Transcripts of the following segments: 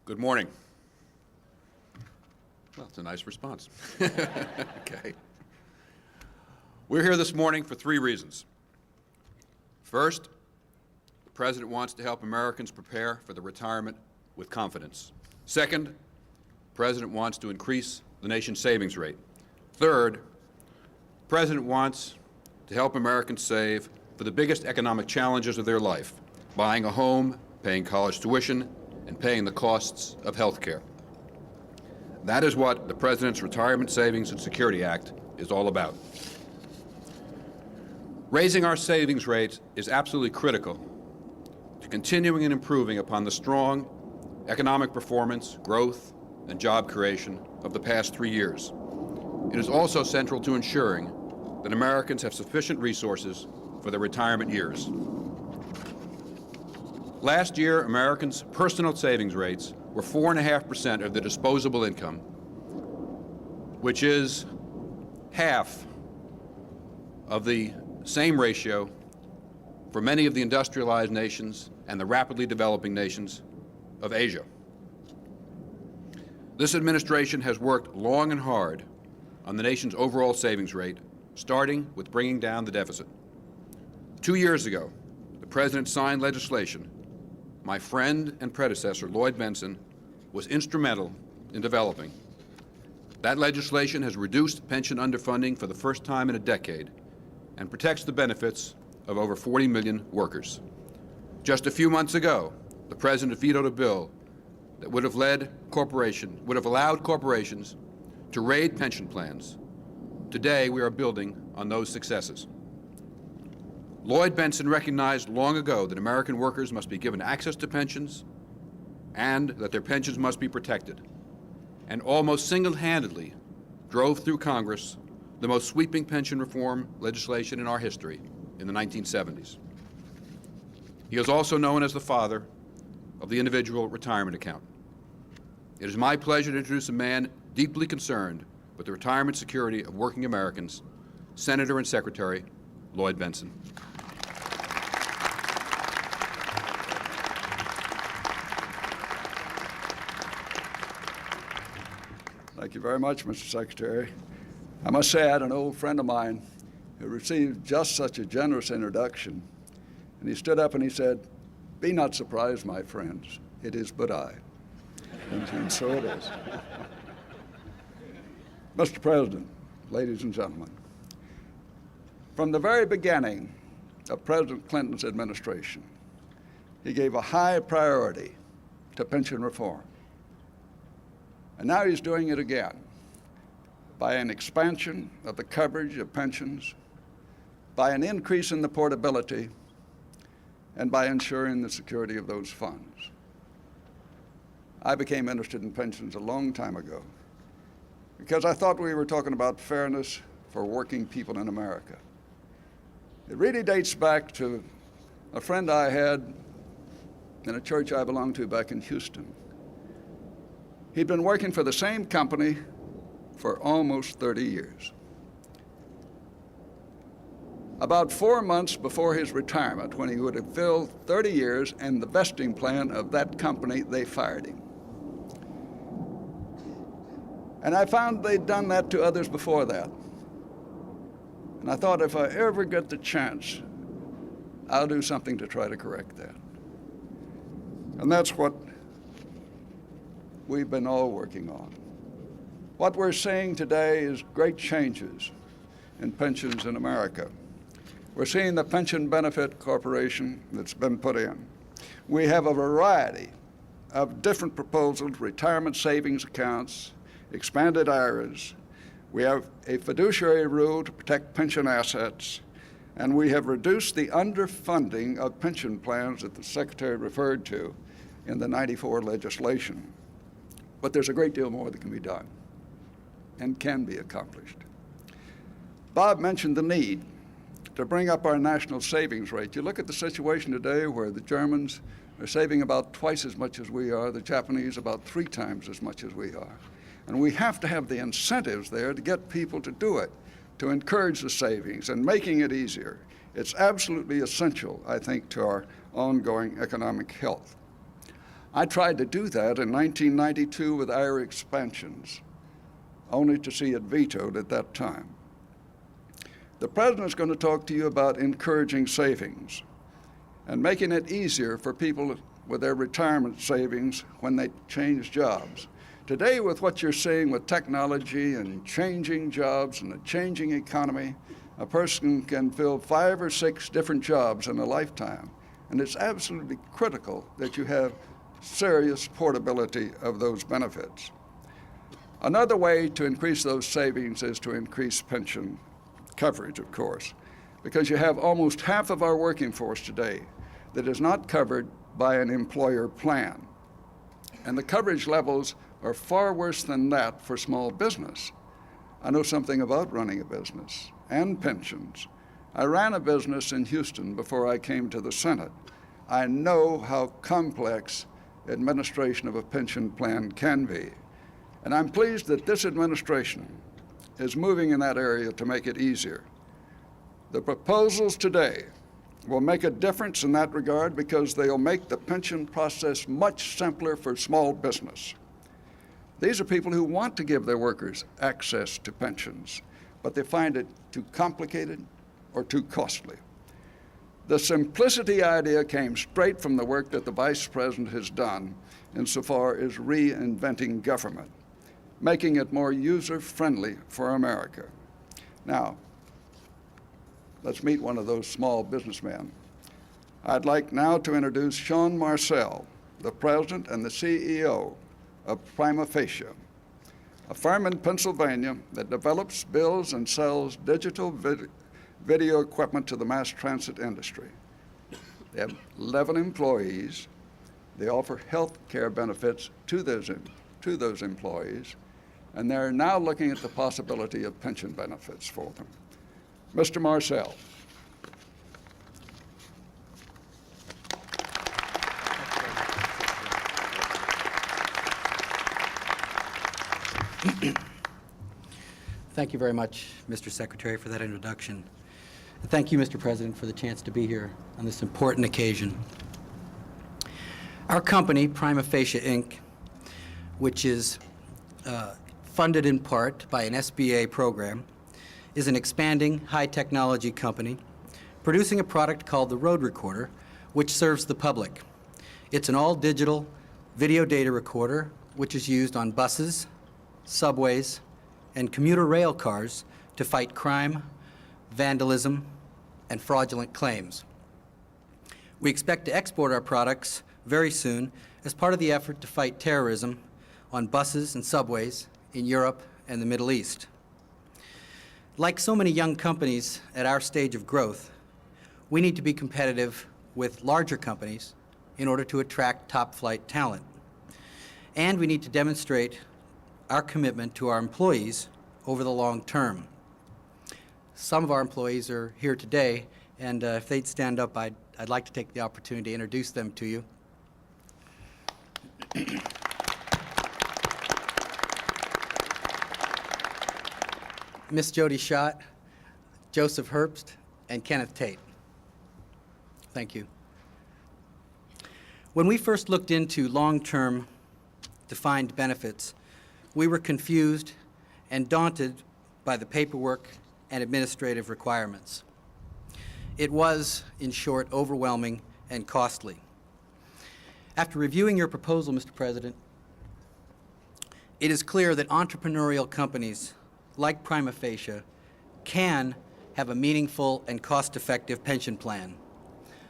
Good morning. Well, it's a nice response. Okay. We're here this morning for three reasons. First, the President wants to help Americans prepare for the retirement with confidence. Second, the President wants to increase the nation's savings rate. Third, the President wants to help Americans save for the biggest economic challenges of their life, buying a home, paying college tuition, and paying the costs of health care. That is what the President's Retirement Savings and Security Act is all about. Raising our savings rate is absolutely critical to continuing and improving upon the strong economic performance, growth, and job creation of the past 3 years. It is also central to ensuring that Americans have sufficient resources for their retirement years. Last year, Americans' personal savings rates were 4.5% of their disposable income, which is half of the same ratio for many of the industrialized nations and the rapidly developing nations of Asia. This administration has worked long and hard on the nation's overall savings rate, starting with bringing down the deficit. 2 years ago, the President signed legislation my friend and predecessor, Lloyd Bentsen, was instrumental in developing. That legislation has reduced pension underfunding for the first time in a decade and protects the benefits of over 40 million workers. Just a few months ago, the President vetoed a bill that would have allowed corporations to raid pension plans. Today, we are building on those successes. Lloyd Bentsen recognized long ago that American workers must be given access to pensions and that their pensions must be protected, and almost single-handedly drove through Congress the most sweeping pension reform legislation in our history in the 1970s. He is also known as the father of the individual retirement account. It is my pleasure to introduce a man deeply concerned with the retirement security of working Americans, Senator and Secretary Lloyd Bentsen. Thank you very much, Mr. Secretary. I must say I had an old friend of mine who received just such a generous introduction. And he stood up and he said, "Be not surprised, my friends, it is but I." And so it is. Mr. President, ladies and gentlemen, from the very beginning of President Clinton's administration, he gave a high priority to pension reform. And now he's doing it again by an expansion of the coverage of pensions, by an increase in the portability, and by ensuring the security of those funds. I became interested in pensions a long time ago because I thought we were talking about fairness for working people in America. It really dates back to a friend I had in a church I belonged to back in Houston. He'd been working for the same company for almost 30 years. About 4 months before his retirement, when he would have filled 30 years and the vesting plan of that company, they fired him. And I found they'd done that to others before that. And I thought, if I ever get the chance, I'll do something to try to correct that. And that's what we've been all working on. What we're seeing today is great changes in pensions in America. We're seeing the Pension Benefit Corporation that's been put in. We have a variety of different proposals, retirement savings accounts, expanded IRAs. We have a fiduciary rule to protect pension assets, and we have reduced the underfunding of pension plans that the Secretary referred to in the '94 legislation. But there's a great deal more that can be done and can be accomplished. Bob mentioned the need to bring up our national savings rate. You look at the situation today where the Germans are saving about twice as much as we are, the Japanese about 3 times as much as we are. And we have to have the incentives there to get people to do it, to encourage the savings and making it easier. It's absolutely essential, I think, to our ongoing economic health. I tried to do that in 1992 with our expansions, only to see it vetoed at that time. The President's going to talk to you about encouraging savings and making it easier for people with their retirement savings when they change jobs. Today, with what you're seeing with technology and changing jobs and a changing economy, a person can fill 5 or 6 different jobs in a lifetime. And it's absolutely critical that you have serious portability of those benefits. Another way to increase those savings is to increase pension coverage, of course, because you have almost half of our working force today that is not covered by an employer plan. And the coverage levels are far worse than that for small business. I know something about running a business and pensions. I ran a business in Houston before I came to the Senate. I know how complex administration of a pension plan can be. And I'm pleased that this administration is moving in that area to make it easier. The proposals today will make a difference in that regard because they'll make the pension process much simpler for small business. These are people who want to give their workers access to pensions, but they find it too complicated or too costly. The simplicity idea came straight from the work that the Vice President has done insofar as reinventing government, making it more user-friendly for America. Now, let's meet one of those small businessmen. I'd like now to introduce Sean Marcel, the President and the CEO of Prima Facie, a firm in Pennsylvania that develops, builds, and sells digital video equipment to the mass transit industry. They have 11 employees. They offer health care benefits to those employees, and they're now looking at the possibility of pension benefits for them. Mr. Marcel. Thank you very much, Mr. Secretary, for that introduction. And thank you, Mr. President, for the chance to be here on this important occasion. Our company, Prima Facie, Inc., which is funded in part by an SBA program, is an expanding high-technology company producing a product called the Road Recorder, which serves the public. It's an all-digital video data recorder which is used on buses, subways, and commuter rail cars to fight crime, vandalism, and fraudulent claims. We expect to export our products very soon as part of the effort to fight terrorism on buses and subways in Europe and the Middle East. Like so many young companies at our stage of growth, we need to be competitive with larger companies in order to attract top-flight talent. And we need to demonstrate our commitment to our employees over the long term. Some of our employees are here today, and if they'd stand up, I'd like to take the opportunity to introduce them to you. Miss Jody Schott, Joseph Herbst, and Kenneth Tate. Thank you. When we first looked into long-term defined benefits, we were confused and daunted by the paperwork and administrative requirements. It was, in short, overwhelming and costly. After reviewing your proposal, Mr. President, it is clear that entrepreneurial companies like Prima Facie can have a meaningful and cost-effective pension plan.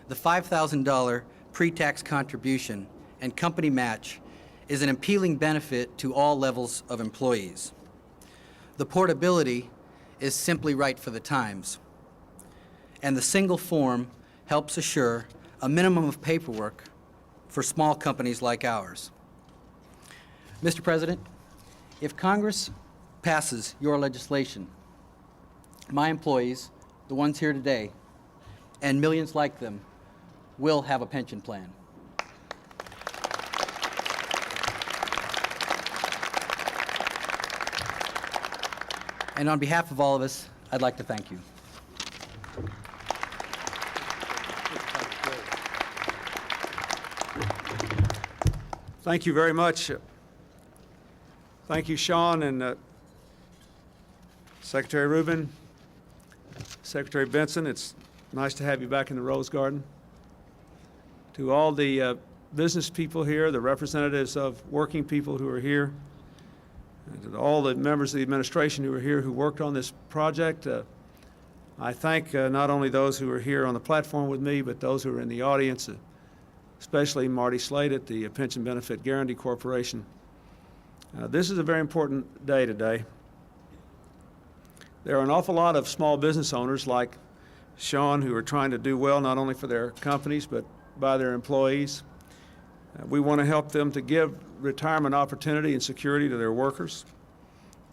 The $5,000 pre-tax contribution and company match is an appealing benefit to all levels of employees. The portability is simply right for the times, and the single form helps assure a minimum of paperwork for small companies like ours. Mr. President, if Congress passes your legislation, my employees, the ones here today, and millions like them, will have a pension plan. And on behalf of all of us, I'd like to thank you. Thank you very much. Thank you, Sean, and Secretary Rubin, Secretary Bentsen. It's nice to have you back in the Rose Garden. To all the business people here, the representatives of working people who are here, and to all the members of the administration who are here who worked on this project, I thank not only those who are here on the platform with me, but those who are in the audience, especially Marty Slade at the Pension Benefit Guaranty Corporation. This is a very important day today. There are an awful lot of small business owners like Sean who are trying to do well not only for their companies but by their employees. We want to help them to give retirement opportunity and security to their workers.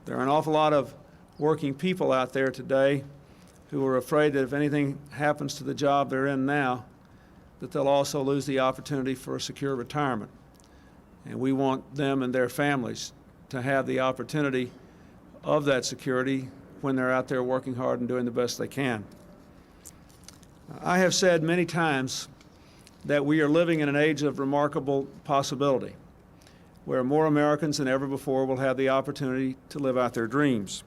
There are an awful lot of working people out there today who are afraid that if anything happens to the job they're in now, that they'll also lose the opportunity for a secure retirement. And we want them and their families to have the opportunity of that security when they're out there working hard and doing the best they can. I have said many times that we are living in an age of remarkable possibility, where more Americans than ever before will have the opportunity to live out their dreams.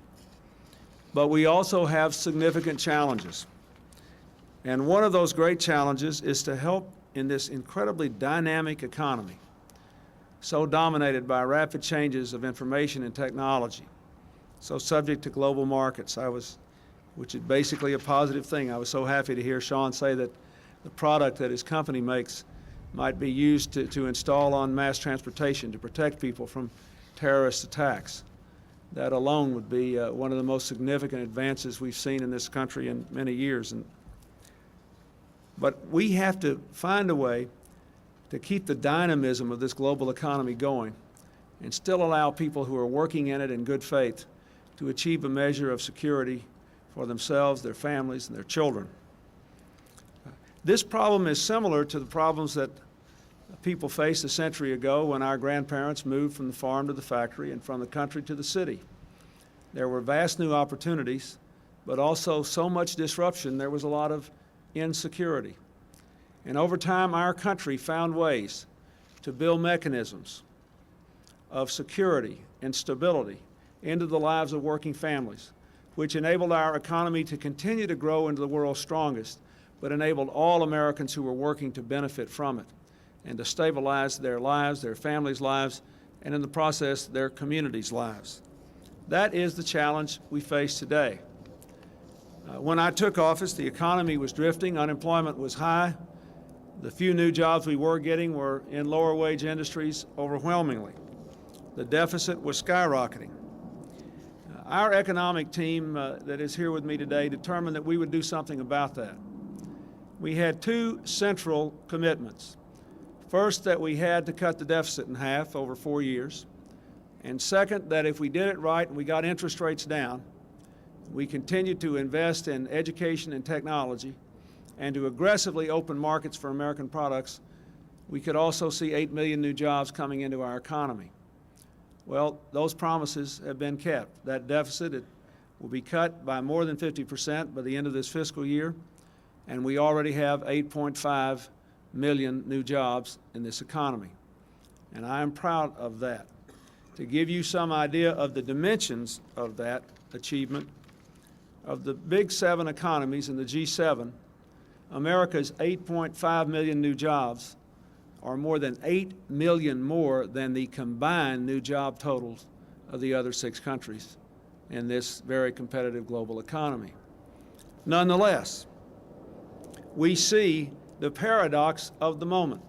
But we also have significant challenges. And one of those great challenges is to help in this incredibly dynamic economy, so dominated by rapid changes of information and technology, so subject to global markets. Which is basically a positive thing. I was so happy to hear Sean say that the product that his company makes might be used to install on mass transportation to protect people from terrorist attacks. That alone would be one of the most significant advances we've seen in this country in many years. But we have to find a way to keep the dynamism of this global economy going and still allow people who are working in it in good faith to achieve a measure of security for themselves, their families, and their children. This problem is similar to the problems that people faced a century ago when our grandparents moved from the farm to the factory and from the country to the city. There were vast new opportunities, but also so much disruption, there was a lot of insecurity. And over time, our country found ways to build mechanisms of security and stability into the lives of working families, which enabled our economy to continue to grow into the world's strongest, but enabled all Americans who were working to benefit from it and to stabilize their lives, their families' lives, and in the process, their communities' lives. That is the challenge we face today. When I took office, the economy was drifting, unemployment was high. The few new jobs we were getting were in lower wage industries overwhelmingly. The deficit was skyrocketing. Our economic team that is here with me today determined that we would do something about that. We had two central commitments. First, that we had to cut the deficit in half over 4 years. And second, that if we did it right and we got interest rates down, we continued to invest in education and technology and to aggressively open markets for American products, we could also see 8 million new jobs coming into our economy. Well, those promises have been kept. That deficit will be cut by more than 50% by the end of this fiscal year, and we already have 8.5 million new jobs in this economy. And I am proud of that. To give you some idea of the dimensions of that achievement, of the big 7 economies in the G7, America's 8.5 million new jobs are more than 8 million more than the combined new job totals of the other 6 countries in this very competitive global economy. Nonetheless, we see the paradox of the moment,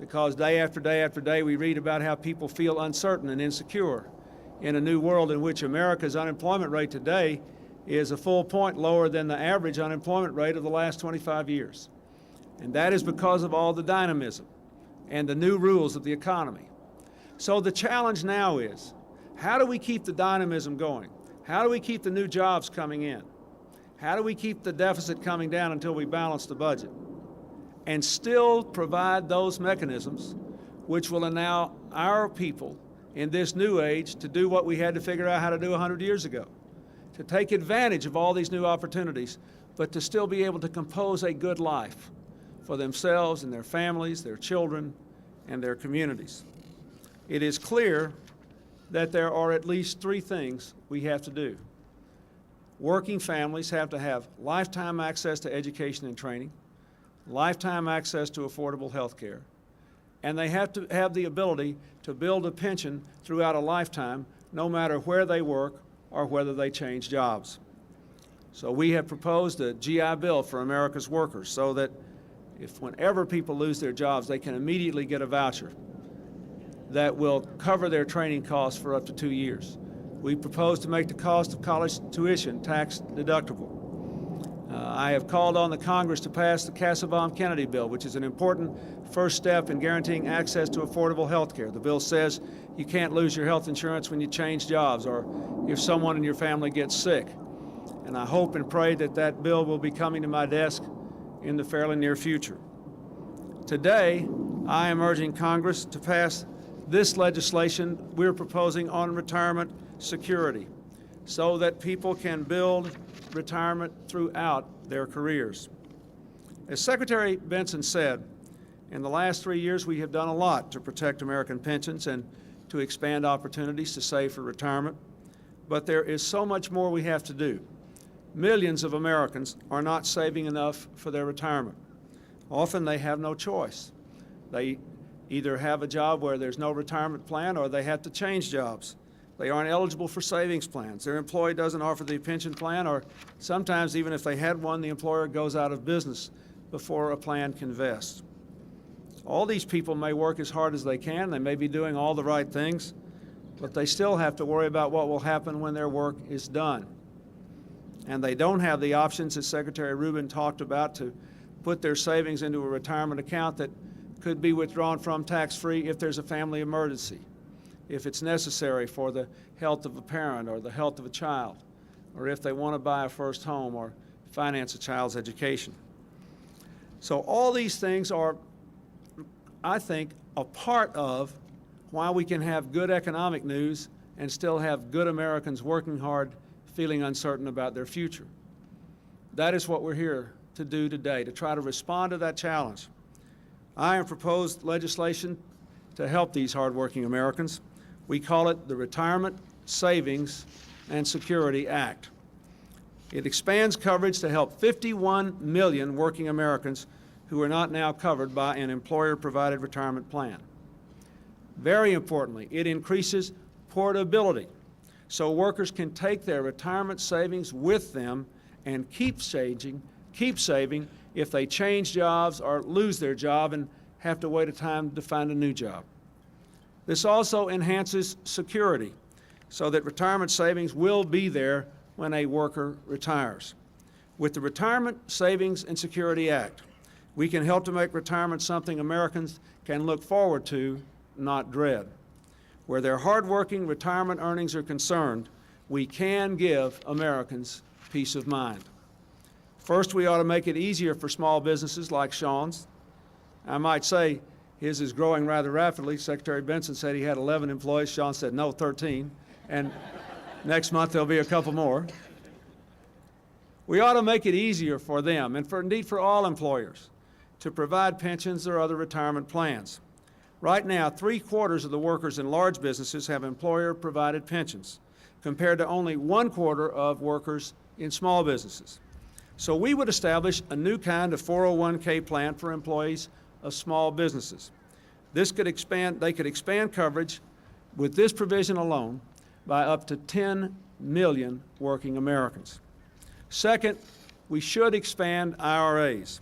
because day after day after day we read about how people feel uncertain and insecure in a new world in which America's unemployment rate today is a full point lower than the average unemployment rate of the last 25 years. And that is because of all the dynamism and the new rules of the economy. So the challenge now is, how do we keep the dynamism going? How do we keep the new jobs coming in? How do we keep the deficit coming down until we balance the budget? And still provide those mechanisms which will allow our people in this new age to do what we had to figure out how to do 100 years ago, to take advantage of all these new opportunities, but to still be able to compose a good life for themselves and their families, their children, and their communities. It is clear that there are at least three things we have to do. Working families have to have lifetime access to education and training, lifetime access to affordable health care, and they have to have the ability to build a pension throughout a lifetime, no matter where they work or whether they change jobs. So we have proposed a GI Bill for America's workers so that if whenever people lose their jobs, they can immediately get a voucher that will cover their training costs for up to 2 years. We propose to make the cost of college tuition tax deductible. I have called on the Congress to pass the Kassebaum-Kennedy bill, which is an important first step in guaranteeing access to affordable health care. The bill says you can't lose your health insurance when you change jobs or if someone in your family gets sick. And I hope and pray that that bill will be coming to my desk in the fairly near future. Today, I am urging Congress to pass this legislation we're proposing on retirement security so that people can build retirement throughout their careers. As Secretary Bentsen said, in the last 3 years we have done a lot to protect American pensions and to expand opportunities to save for retirement, but there is so much more we have to do. Millions of Americans are not saving enough for their retirement. Often they have no choice. They either have a job where there's no retirement plan or they have to change jobs. They aren't eligible for savings plans. Their employer doesn't offer the pension plan, or sometimes even if they had one, the employer goes out of business before a plan can vest. All these people may work as hard as they can. They may be doing all the right things, but they still have to worry about what will happen when their work is done. And they don't have the options, as Secretary Rubin talked about, to put their savings into a retirement account that could be withdrawn from tax-free if there's a family emergency, if it's necessary for the health of a parent or the health of a child, or if they want to buy a first home or finance a child's education. So all these things are, I think, a part of why we can have good economic news and still have good Americans working hard, feeling uncertain about their future. That is what we're here to do today, to try to respond to that challenge. I have proposed legislation to help these hardworking Americans. We call it the Retirement Savings and Security Act. It expands coverage to help 51 million working Americans who are not now covered by an employer-provided retirement plan. Very importantly, it increases portability so workers can take their retirement savings with them and keep saving if they change jobs or lose their job and have to wait a time to find a new job. This also enhances security so that retirement savings will be there when a worker retires. With the Retirement Savings and Security Act, we can help to make retirement something Americans can look forward to, not dread. Where their hardworking retirement earnings are concerned, we can give Americans peace of mind. First, we ought to make it easier for small businesses like Sean's. I might say his is growing rather rapidly. Secretary Bentsen said he had 11 employees. Sean said, no, 13. And next month there'll be a couple more. We ought to make it easier for them, and indeed for all employers, to provide pensions or other retirement plans. Right now, 3/4 of the workers in large businesses have employer-provided pensions, compared to only 1/4 of workers in small businesses. So we would establish a new kind of 401k plan for employees of small businesses. They could expand coverage with this provision alone by up to 10 million working Americans. Second, we should expand IRAs.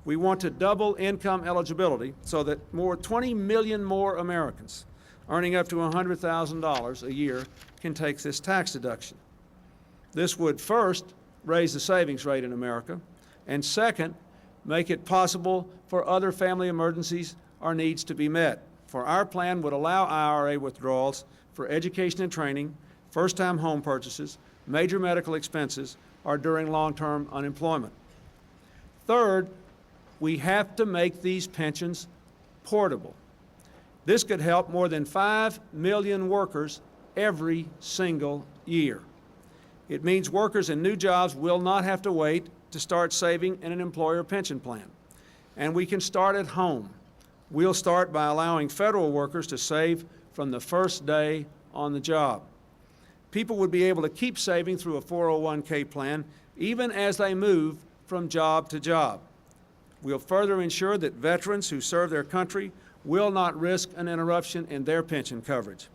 We want to double income eligibility so that 20 million more Americans earning up to $100,000 a year can take this tax deduction. This would first raise the savings rate in America, and second, make it possible for other family emergencies or needs to be met. For our plan would allow IRA withdrawals for education and training, first-time home purchases, major medical expenses, or during long-term unemployment. Third, we have to make these pensions portable. This could help more than 5 million workers every single year. It means workers in new jobs will not have to wait to start saving in an employer pension plan. And we can start at home We'll start by allowing federal workers to save from the first day on the job. People would be able to keep saving through a 401k plan even as they move from job to job. We'll further ensure that veterans who serve their country will not risk an interruption in their pension coverage.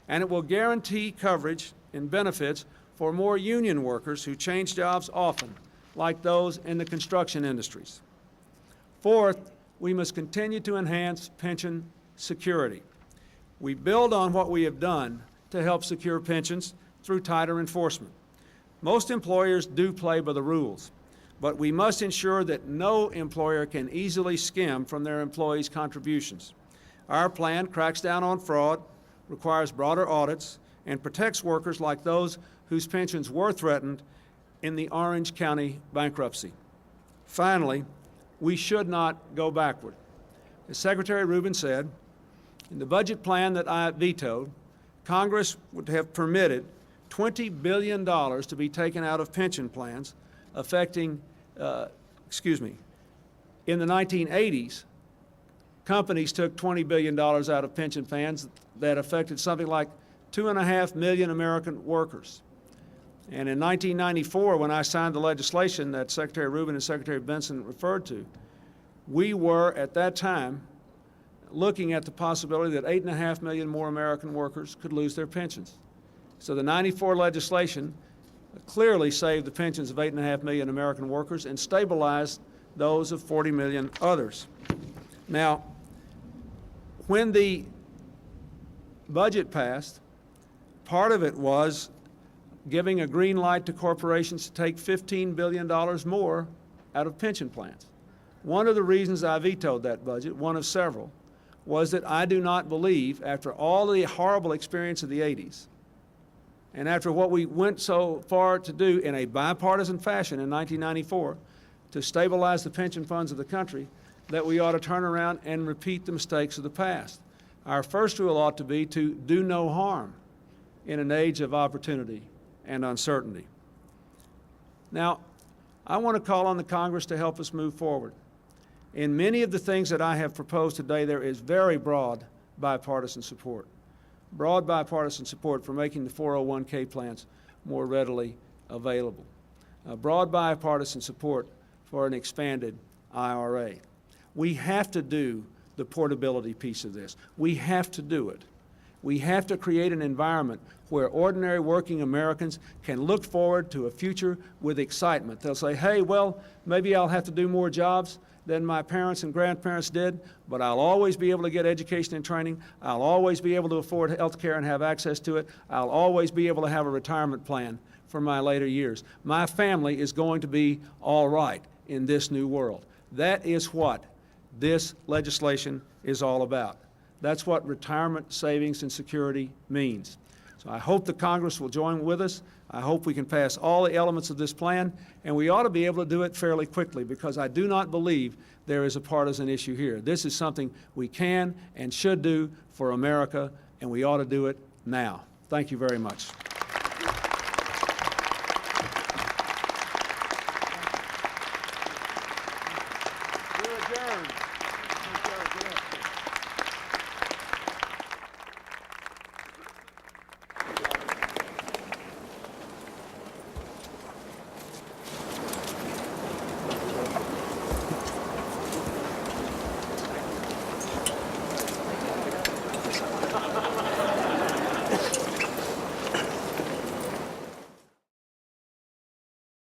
And it will guarantee coverage and benefits for more union workers who change jobs often, like those in the construction industries. Fourth, we must continue to enhance pension security. We build on what we have done to help secure pensions through tighter enforcement. Most employers do play by the rules, but we must ensure that no employer can easily skim from their employees' contributions. Our plan cracks down on fraud, requires broader audits, and protects workers like those whose pensions were threatened in the Orange County bankruptcy. Finally, we should not go backward. As Secretary Rubin said, in the budget plan that I vetoed, Congress would have permitted $20 billion to be taken out of pension plans affecting, in the 1980s, companies took $20 billion out of pension plans that affected something like 2.5 million American workers. And in 1994, when I signed the legislation that Secretary Rubin and Secretary Bentsen referred to, we were, at that time, looking at the possibility that 8.5 million more American workers could lose their pensions. So the 94 legislation clearly saved the pensions of 8.5 million American workers and stabilized those of 40 million others. Now, when the budget passed, part of it was giving a green light to corporations to take $15 billion more out of pension plans. One of the reasons I vetoed that budget, one of several, was that I do not believe, after all the horrible experience of the 80s, and after what we went so far to do in a bipartisan fashion in 1994 to stabilize the pension funds of the country, that we ought to turn around and repeat the mistakes of the past. Our first rule ought to be to do no harm in an age of opportunity and uncertainty. Now, I want to call on the Congress to help us move forward. In many of the things that I have proposed today, there is very broad bipartisan support. Broad bipartisan support for making the 401k plans more readily available. Broad bipartisan support for an expanded IRA. We have to do the portability piece of this. We have to do it. We have to create an environment where ordinary working Americans can look forward to a future with excitement. They'll say, hey, well, maybe I'll have to do more jobs than my parents and grandparents did, but I'll always be able to get education and training. I'll always be able to afford health care and have access to it. I'll always be able to have a retirement plan for my later years. My family is going to be all right in this new world. That is what this legislation is all about. That's what retirement savings and security means. So I hope the Congress will join with us. I hope we can pass all the elements of this plan, and we ought to be able to do it fairly quickly, because I do not believe there is a partisan issue here. This is something we can and should do for America, and we ought to do it now. Thank you very much.